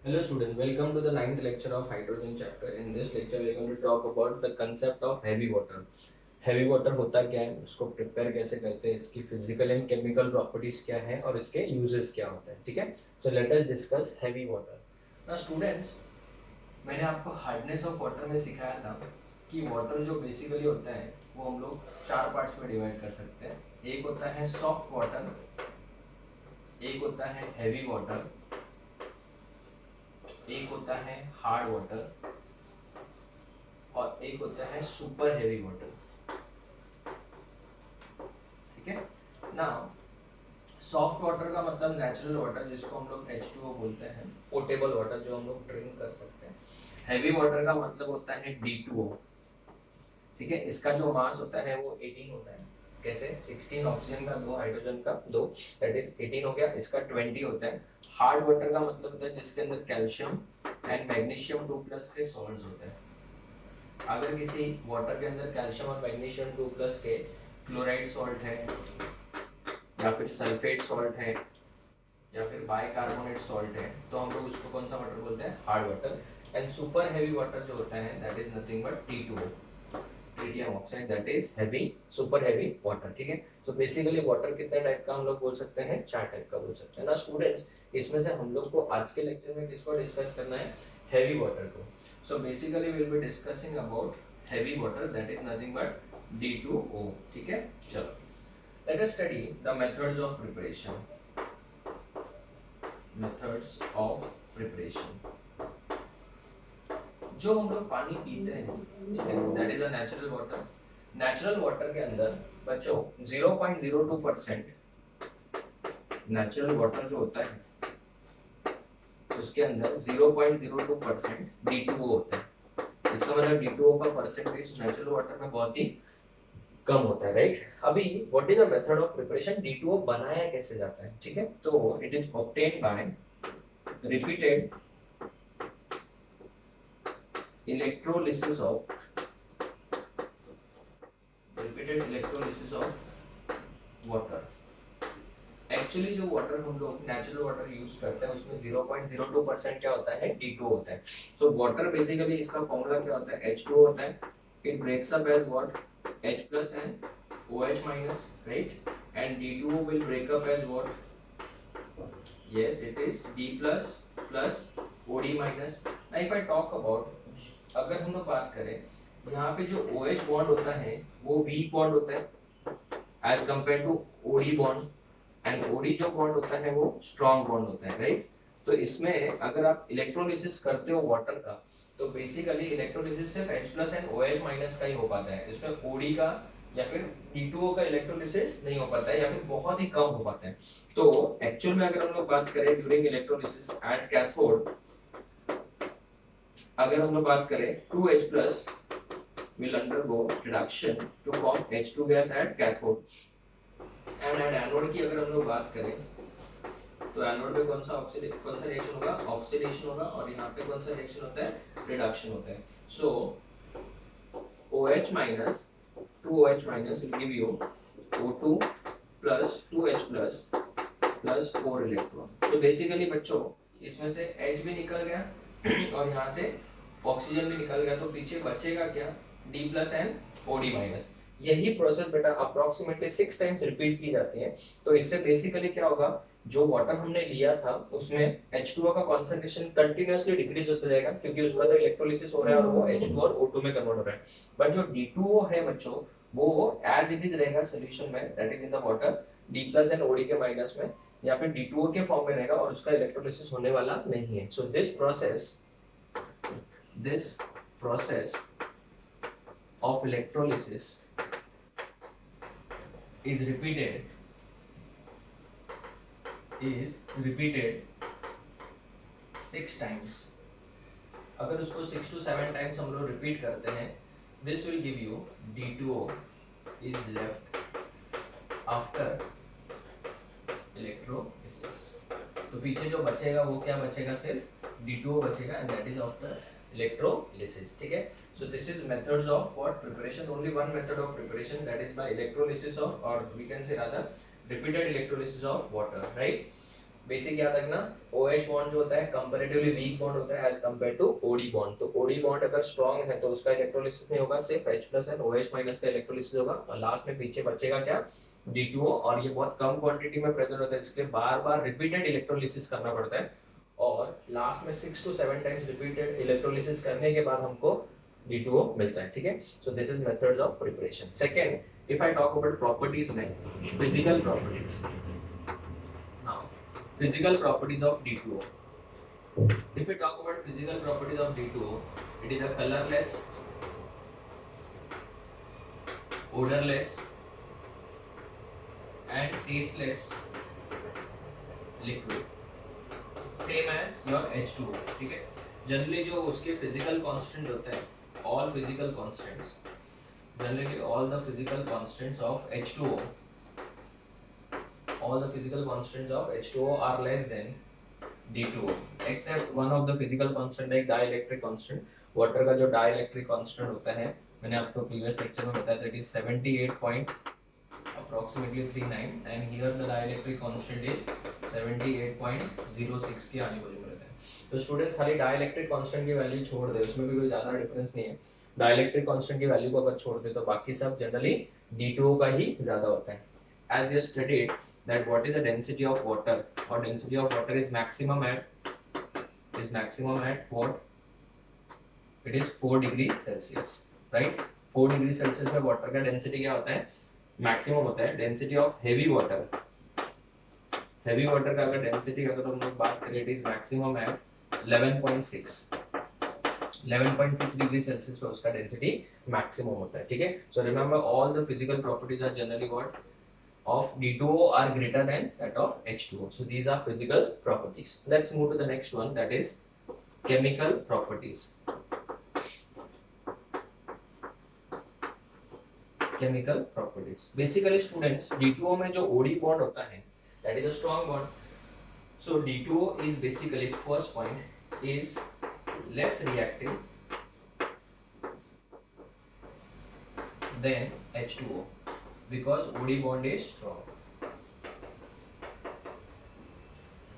Hello student, welcome to the ninth lecture of hydrogen chapter. In this lecture we are going to talk about the concept of heavy water. Heavy water होता क्या है, उसको prepare कैसे करते हैं, इसकी physical and chemical properties क्या है और इसके यूजेस क्या होते हैं. ठीक है, so let us discuss heavy water. Now students, मैंने आपको हार्डनेस ऑफ वाटर में सिखाया था कि वाटर जो बेसिकली होता है वो हम लोग चार पार्ट्स में डिवाइड कर सकते हैं. एक होता है सॉफ्ट वाटर, एक होता है हैवी वाटर, एक होता है हार्ड वाटर और एक होता है सुपर हैवी वाटर. ठीक है ना. सॉफ्ट वाटर का मतलब नेचुरल वाटर जिसको हम लोग H2O बोलते हैं, पोर्टेबल वाटर जो हम लोग ड्रिंक कर सकते हैं. हैवी वाटर का मतलब होता है D2O. ठीक है, इसका जो मास होता है वो 18 होता है. कैसे? 16 ऑक्सीजन का, 2 हाइड्रोजन का, 2, दैट इज 18 हो गया. इसका 20 होता है. हार्ड वाटर का मतलब होता है जिसके अंदर कैल्शियम एंड मैग्नीशियम 2+ के सॉल्ट्स होते हैं. अगर किसी वाटर के अंदर कैल्शियम और मैग्नीशियम 2+ के क्लोराइड सॉल्ट है या फिर सल्फेट सॉल्ट है या फिर बाइकार्बोनेट सॉल्ट है तो हम लोग उसको कौन सा वाटर बोलते हैं? Hard water. And super heavy water जो होता है that is nothing but T2O, tritium oxide, that is heavy, super heavy water. ठीक है, सो बेसिकली वाटर कितने टाइप का हम लोग बोल सकते हैं? 4 टाइप का बोल सकते हैं ना स्टूडेंट्स. इसमें से हम लोग को आज के लेक्चर में किसको डिस्कस करना है? हैवी वाटर को. So basically will be discussing about heavy water, that is nothing but D2O. ठीक है, चलो let us study the methods of preparation. Methods of preparation. जो हम लोग पानी पीते हैं, ठीक है, that is a natural water. Natural water के अंदर बच्चों 0.02% नेचुरल वाटर जो होता है उसके अंदर 0.02% D2O होता है. इसका मतलब D2O का परसेंटेज नेचुरल वाटर में बहुत ही कम होता है, राइट. अभी what is the method of preparation? D2O बनाया कैसे जाता है? ठीक है, तो it is obtained by repeated electrolysis of water. Actually जो वाटर हम लोग नेचुरल वाटर यूज करते हैं उसमें 0.02% क्या होता है? D2O होता है. सो वाटर बेसिकली इसका फॉर्मूला क्या होता है? H2O होता है. It breaks up as what? H plus and OH minus, right? And D2O will break up as what? Yes, it is D plus plus OD minus. Now if I talk about, अगर हम लोग बात करें यहाँ पे जो OH bond होता है वो वीक बॉन्ड होता है as compare to OD bond. And OD जो बॉन्ड होता है वो स्ट्रॉन्ग बॉन्ड होता है, राइट. तो इसमें अगर आप इलेक्ट्रोलिसिस करते हो वाटर का तो बेसिकली इलेक्ट्रोलिसिस सिर्फ H plus and OH minus का ही हो पाता है. इसमें OD का या फिर D2O का इलेक्ट्रोलिसिस नहीं हो पाता है या फिर बहुत ही कम हो पाता है. तो एक्चुअल में अगर हम लोग बात करें ड्यूरिंग इलेक्ट्रोलिसिस एट कैथोड, अगर हम लोग बात करें 2H plus will undergo reduction to form H2 gas at cathode. And at anode की अगर हम लोग बात करें तो एनोड पे कौन सा रिएक्शन होगा? ऑक्सीडेशन होगा. और यहाँ पे कौन सा रिएक्शन होता है? रिडक्शन होता है. सो OH minus 2OH minus will give you O2 plus 2H plus plus 4 electron. तो बेसिकली बच्चों इसमें से H भी निकल गया और यहाँ से ऑक्सीजन भी निकल गया तो पीछे बचेगा क्या? D plus and OD minus. यही प्रोसेस बेटा अप्रोक्सीमेटली 6 टाइम्स रिपीट की जाती है. तो इससे बेसिकली क्या होगा? जो वाटर हमने लिया था उसमें H2O का कंसंट्रेशन कंटीन्यूअसली डिक्रीज होता जाएगा क्योंकि उसका तो इलेक्ट्रोलिसिस हो रहा है और वो H2 और O2 में कन्वर्ट हो रहा है. बट जो D2O है बच्चों वो एज इट इज रहेगा सॉल्यूशन में, that is in the water, D plus and OD के माइनस में या फिर D2O के फॉर्म में रहेगा और उसका इलेक्ट्रोलिसिस होने वाला नहीं है. So this process of electrolysis is repeated 6 times. अगर उसको 6 to 7 times हम लोग रिपीट करते हैं, this will give you D2O is left after electrolysis. तो पीछे जो बचेगा वो क्या बचेगा? सिर्फ D2O बचेगा and that is after electrolysis. ठीक है, so this is methods of what preparation. Only one method of preparation, that is by electrolysis of, or we can say rather repeated electrolysis of water, right. Basic याद रखना, OH bond जो होता है comparatively week bond होता है as compare to OD bond. तो OD bond अगर strong है तो उसका इलेक्ट्रोलिसिस नहीं होगा, सिर्फ H+ एंड OH- का इलेक्ट्रोलिसिस होगा, और लास्ट में पीछे बचेगा क्या, D2O। और ये बहुत कम क्वांटिटी में प्रेजेंट होता है, इसलिए बार बार रिपीटेड इलेक्ट्रोलिसिस करना पड़ता है, और लास्ट में 6 to 7 टाइम्स रिपीटेड इलेक्ट्रोलिसिस करने के बाद हमको D2O मिलता है, ठीक है। So this is methods of preparation. Second, if I talk about properties में, physical properties. Now physical properties of D2O. If we talk about physical properties of D2O, it is a colorless, odorless and tasteless liquid, same as your H2O, ठीक है। Generally जो उसके physical constant होते हैं, all physical constants, generally all the physical constants of H2O, all the physical constants of H2O are less than D2O, except one of the physical constant है dielectric constant। Water का जो dielectric constant होता है, मैंने आपको previous lecture में बताया था, it is 78 point approximately 39 and here the dielectric constant is 78.06 के आने वाले में रहता है। तो स्टूडेंट्स खाली dielectric constant की वैल्यू छोड़ दे, उसमें भी कोई ज्यादा डिफरेंस नहीं है। dielectric constant की वैल्यू को अगर छोड़ दे तो बाकी सब जनरली D2O का ही ज्यादा होता है। As we have studied that what is the density of water, or density of water is maximum at what, it is 4 degree Celsius, right। 4 degree Celsius में वाटर का डेंसिटी क्या होता है, मैक्सिमम होता है। डेंसिटी ऑफ हेवी वाटर का अगर density अगर हम लोग बात करें, it is maximum at 11.6 degree Celsius पे उसका डेंसिटी मैक्सिमम होता है, ठीक है। So remember all the physical properties are generally what of D2O are greater than that of H2O. So these are physical properties. Let's move to the next one, that is chemical properties. Chemical properties. Basically students, D2O में जो OD bond होता है, that is a strong bond. So D2O is basically, first point is less reactive than H2O because OD bond is strong.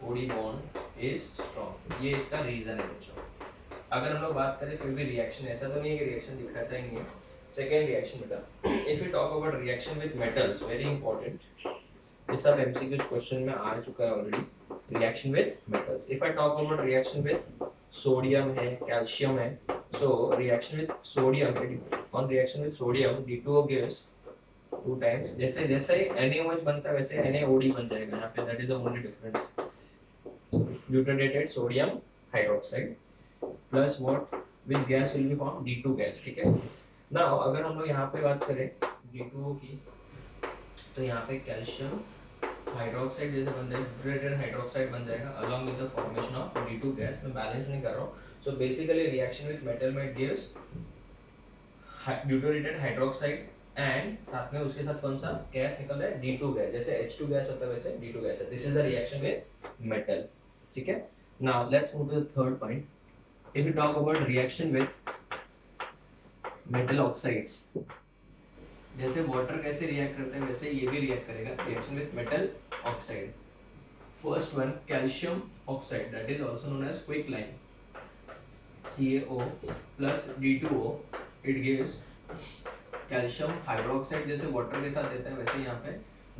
OD bond is strong, ये इसका reason है बच्चों। अगर हम लोग बात करें फिर भी रिएक्शन, ऐसा तो नहीं है कि रिएक्शन दिखाता ही नहीं है। सेकेंड रिएक्शन बेटा, if you talk about reaction with metals, very important, ये सब एमसीक्यू क्वेश्चन में आ चुका है already. Reaction with metals, if I talk about reaction with sodium है, कैल्शियम है, so reaction with sodium, on reaction with sodium D2O gives 2 times, जैसे जैसे NaOH बनता है वैसे NaOD बन जाएगा यहाँ पे, that is the only difference. Deuterated sodium hydroxide plus what, which gas will be form, D2 gas, ठीक है। नाउ अगर हम लोग यहाँ पे बात करें D2O की, तो यहाँ पे कैल्शियम हाइड्रोक्साइड जैसे बन जाएगा, ड्यूटेनेटेड हाइड्रोक्साइड बन जाएगा along with the formation of D2 gas. मैं बैलेंस नहीं कर रहा हूँ। So basically reaction with metal में इट गिव्स ड्यूटेनेटेड हाइड्रोक्साइड एंड साथ में उसके साथ कौन सा गैस निकल रहा है, D2 गैस, जैसे H2 गैस होता है वैसे D2 गैस है। This is the reaction with metal, ठीक है। Now let's move to the third point, if you talk about reaction with metal oxides, जैसे वाटर कैसे रिएक्ट करता है वैसे ये भी रिएक्ट करेगा, reaction with metal oxide. First one calcium oxide, that is also known as quicklime, CaO plus D2O, it gives calcium hydroxide, जैसे water के साथ देता है वैसे यहाँ पे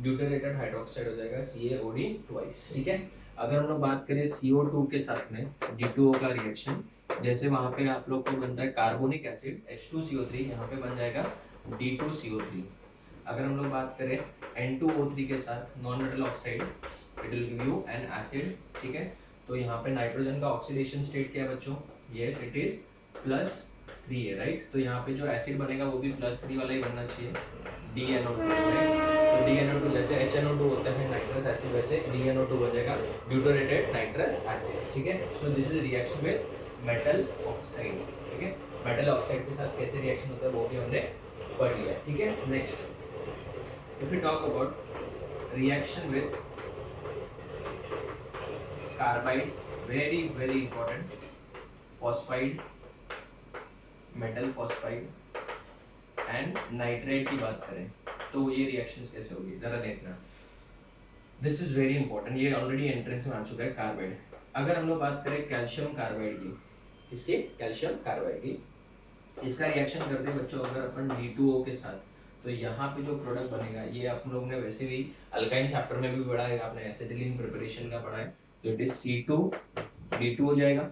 ड्यूटेनेटेड हाइड्रोक्साइड हो जाएगा CaOD ट्वाइस, ठीक है। अगर हम लोग बात करें CO2 के साथ में D2O का रिएक्शन, जैसे वहाँ पे आप लोग को बनता है कार्बोनिक एसिड H2CO3, यहाँ पे बन जाएगा D2CO3। अगर हम लोग बात करें N2O3 के साथ non metal oxide, it will give you N acid, ठीक है। तो यहाँ पे नाइट्रोजन का ऑक्सीडेशन स्टेट क्या है बच्चों, यस इट इज +3 है, राइट। तो यहाँ पे जो एसिड बनेगा वो भी +3 वाला ही बनना चाहिए, DNO2, राइट। तो DNO2 जैसे HNO2 होता है नाइट्रस एसिड, वैसे DNO2 बन जाएगा ड्यूटेनेटेड नाइट्रस एसिड, ठीक है। So this is reaction with metal oxide, ठीक है। मेटल ऑक्साइड के साथ कैसे रिएक्शन होता है वो भी हमने पढ़ लिया, ठीक है। Next, if you talk about reaction with carbide, very very important, phosphide, metal phosphide and nitrate की बात करें तो ये रिएक्शंस कैसे होगी जरा देखना। दिस इज वेरी इंपॉर्टेंट, ये ऑलरेडी एंट्रेंस में आ चुका है कार्बाइड। अगर हम लोग बात करें कैल्शियम कार्बाइड की, किसकी, कैल्शियम कार्बाइड की, इसका रिएक्शन करते हैं बच्चों अगर अपन D2O के साथ, तो यहाँ पे जो प्रोडक्ट बनेगा, ये आप लोग ने वैसे भी अल्काइन चैप्टर में भी पढ़ा है, आपने एसिटिलीन प्रिपरेशन का पढ़ा है, तो इट इज C2D2 हो जाएगा,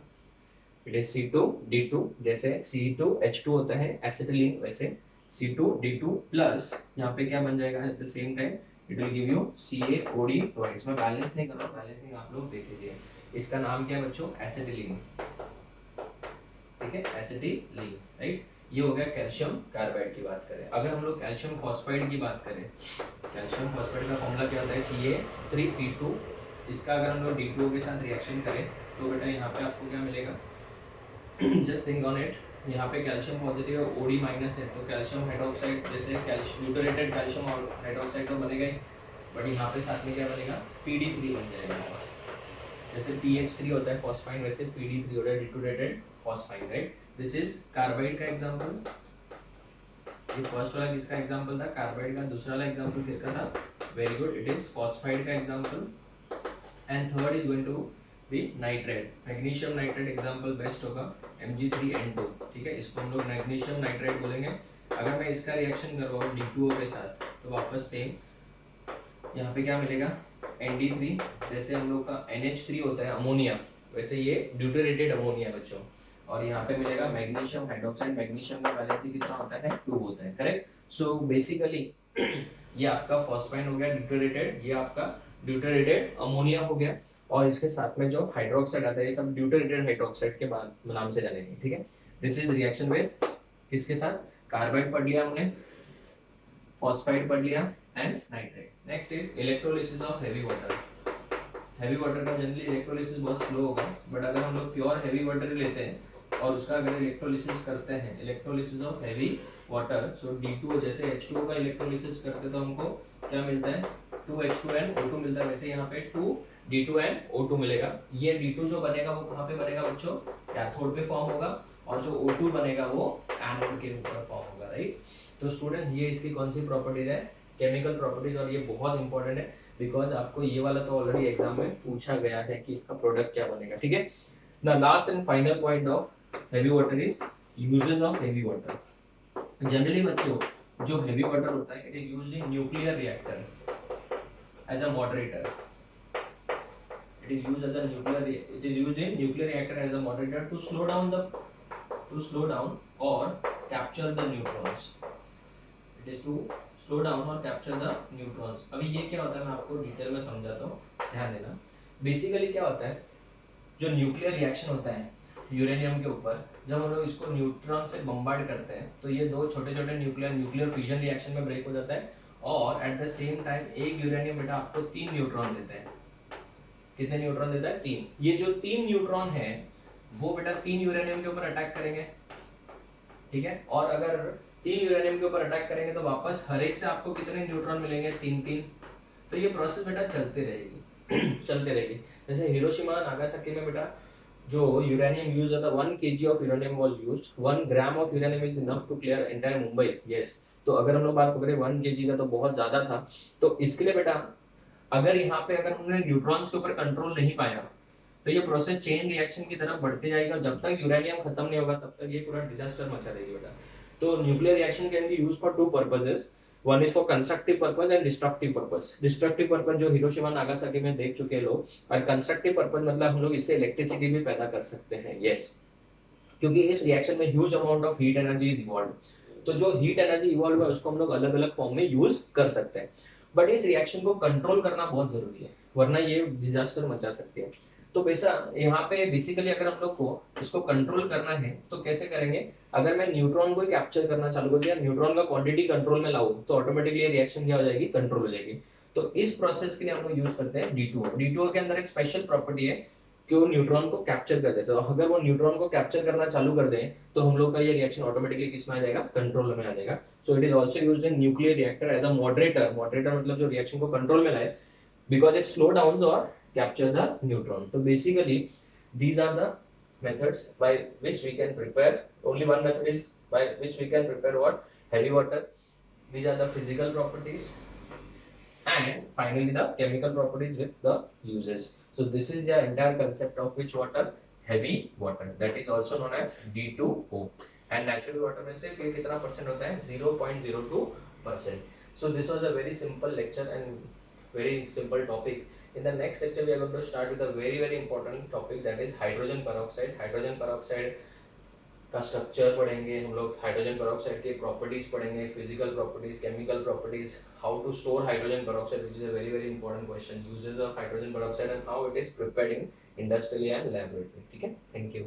इट इज C2D2, जैसे C2H2 होता है एसिटिलीन, वैसे C2D2 प्लस यहाँ पे क्या बन जाएगा at the same time, it will give you CaOD twice. मैं बैलेंस नहीं कर रहा हूँ, बैलेंसिंग आप लोग देख लीजिए। इसका नाम क्या है बच्चों, एसिटिलीन, ठीक है, एसिटिलीन, राइट। ये हो गया कैल्शियम कार्बाइड की बात करें। अगर हम लोग कैल्शियम फॉस्फाइड की बात करें, कैल्शियम फॉस्फाइड का फॉर्मूला क्या होता है, Ca3P2। इसका अगर हम लोग D2O के साथ रिएक्शन करें तो बेटा यहाँ पे आपको क्या मिलेगा, जस्ट थिंक ऑन इट, यहाँ पे कैल्शियम पॉजिटिव है, OD माइनस है, तो कैल्शियम हाइड्रोक्साइड, जैसे ड्यूटरेटेड कैल्शियम हाइड्रोक्साइड तो बनेगा ही, बट यहाँ पे साथ में क्या बनेगा, PD3 बन जाएगा। जैसे PH3 होता है फॉस्फाइन, वैसे PD3 होता है ड्यूटरेटेड phosphine, right. This is carbide का एग्जांपल। ये फर्स्ट वाला किसका एग्जांपल था, कार्बाइड का। दूसरा वाला एग्जांपल किसका था, very good, it is phosphide का example. And third is going to be nitrate, magnesium nitrate example best होगा, Mg3N2, ठीक है, इसको हम लोग मैग्नीशियम नाइट्रेट बोलेंगे। अगर मैं इसका रिएक्शन करवाऊँ D2O के साथ, तो वापस सेम यहाँ पे क्या मिलेगा, ND3, जैसे हम लोग का NH3 होता है अमोनिया, वैसे ये ड्यूटरेटेड अमोनिया बच्चों, और यहाँ पे मिलेगा मैग्नीशियम हाइड्रोक्साइड, मैग्नीशियम का वैलेंसी कितना होता है, 2 होता है, करेक्ट। सो बेसिकली ये आपका फॉस्फाइन हो गया ड्यूटरेटेड, ये आपका ड्यूटरेटेड अमोनिया हो गया, और इसके साथ में जो हाइड्रोक्साइड आता है, ये सब ड्यूटरेटेड हाइड्रोक्साइड के बाद नाम से जानेंगे, ठीक है। दिस इज रिएक्शन विद किसके साथ, कार्बाइड पढ़ लिया हमने, फॉस्फाइड पढ़ लिया, and nitrate. Next is electrolysis of heavy water. Heavy water का जनरली इलेक्ट्रोलिसिस बहुत स्लो होगा, बट अगर हम लोग प्योर हेवी वाटर लेते हैं और उसका अगर इलेक्ट्रोलिसिस करते हैं, electrolysis of heavy water, so D2O, जैसे H2O का इलेक्ट्रोलिसिस करते तो हमको क्या मिलता है, 2H2NO2 मिलता है, वैसे यहाँ पे 2D2NO2 मिलेगा। ये D2 जो बनेगा वो कहाँ पे बनेगा बच्चों, कैथोड पे फॉर्म होगा, और जो O2 बनेगा वो एनोड के ऊपर फॉर्म होगा, राइट। तो स्टूडेंट्स ये इसकी कौन सी प्रॉपर्टीज है, केमिकल प्रॉपर्टीज, और ये बहुत इंपॉर्टेंट है बिकॉज आपको ये वाला तो ऑलरेडी एग्जाम में पूछा गया है कि इसका प्रोडक्ट क्या बनेगा, ठीक है। The last and final point of heavy water is uses of heavy water. Generally बच्चों जो हेवी वाटर होता है, it is used in nuclear reactor as a moderator, it is used as a nuclear, it is used in nuclear reactor as a moderator to slow down or capture the neutrons, it is to slow down or capture the neutrons। अभी ये क्या होता है मैं आपको detail में समझाता हूँ, ध्यान देना। बेसिकली क्या होता है, जो न्यूक्लियर रिएक्शन होता है यूरेनियम के ऊपर, जब हम लोग इसको न्यूट्रॉन से बम्बार्ड करते हैं तो ये दो छोटे छोटे न्यूक्लियर फिजन रिएक्शन में ब्रेक हो जाता है, और एट द सेम टाइम एक यूरेनियम बेटा आपको 3 न्यूट्रॉन देता है। कितने न्यूट्रॉन देता है, 3। ये जो 3 न्यूट्रॉन है वो बेटा 3 यूरेनियम के ऊपर अटैक करेंगे, ठीक है, और अगर 3 यूरेनियम के ऊपर अटैक करेंगे तो वापस हर एक से आपको कितने न्यूट्रॉन मिलेंगे, 3-3। तो ये प्रोसेस बेटा चलते रहेगी चलते रहेगी। जैसे हिरोशिमा नागासाकी में बेटा जो यूरेनियम यूज होता, 1 kg of uranium was used, 1 gram of uranium is enough to clear entire Mumbai, yes. तो अगर हम लोग बात करें 1 kg का तो बहुत ज्यादा था, तो इसके लिए बेटा अगर यहाँ पे अगर हमने न्यूट्रॉन्स के ऊपर कंट्रोल नहीं पाया तो ये प्रोसेस चेन रिएक्शन की तरफ बढ़ती जाएगी, और जब तक यूरेनियम खत्म नहीं होगा तब तक ये पूरा डिजास्टर मचा देगी बेटा। तो nuclear reaction can be used for 2 purposes, one is for constructive purpose and destructive purpose. Destructive purpose जो हिरोशिमा नागासाकी में देख चुके लोग, और कंस्ट्रक्टिव पर्पस मतलब हम लोग इससे इलेक्ट्रिसिटी भी पैदा कर सकते हैं, यस, क्योंकि इस रिएक्शन में huge amount of heat energy is evolve. तो जो हीट एनर्जी इवॉल्व है उसको हम लोग अलग अलग फॉर्म में यूज कर सकते हैं, बट इस रिएक्शन को कंट्रोल करना बहुत जरूरी है, वरना ये डिजास्टर मचा सकती है। तो वैसा यहाँ पे बेसिकली अगर हम लोग को इसको कंट्रोल करना है तो कैसे करेंगे, अगर मैं न्यूट्रॉन को कैप्चर करना चालू कर दिया, न्यूट्रॉन का क्वांटिटी कंट्रोल में लाऊं, तो ऑटोमेटिकली रिएक्शन क्या हो जाएगी, कंट्रोल हो जाएगी। तो इस प्रोसेस के लिए हम लोग यूज करते हैं D2O। D2O के अंदर एक स्पेशल प्रॉपर्टी है कि वो न्यूट्रॉन को कैप्चर कर देते हैं, तो अगर वो न्यूट्रॉन को कैप्चर करना चालू कर दें तो हम लोग का ये रिएक्शन ऑटोमेटिकली किस में आ जाएगा, कंट्रोल में आ जाएगा। So it is also used in nuclear reactor as a moderator. Moderator मतलब जो रिएक्शन को कंट्रोल में लाए, बिकॉज इट स्लो डाउन और कैप्चर द न्यूट्रॉन। तो basically these are the methods by which we can prepare, only one method is by which we can prepare what, heavy water. These are the physical properties, and finally the chemical properties with the uses. So this is the entire concept of which water, heavy water, that is also known as D2O. and natural water में सिर्फ ये कितना percent होता है 0.02%. So this was a very simple lecture and very simple topic. In the next lecture we are going to start with a very important topic, that is hydrogen peroxide. Hydrogen peroxide का structure पढ़ेंगे हम लोग, hydrogen peroxide के properties पढ़ेंगे, physical properties, chemical properties, how to store hydrogen peroxide which is a very important question, uses of hydrogen peroxide and how it is prepared in industrial and laboratory. ठीक है, thank you.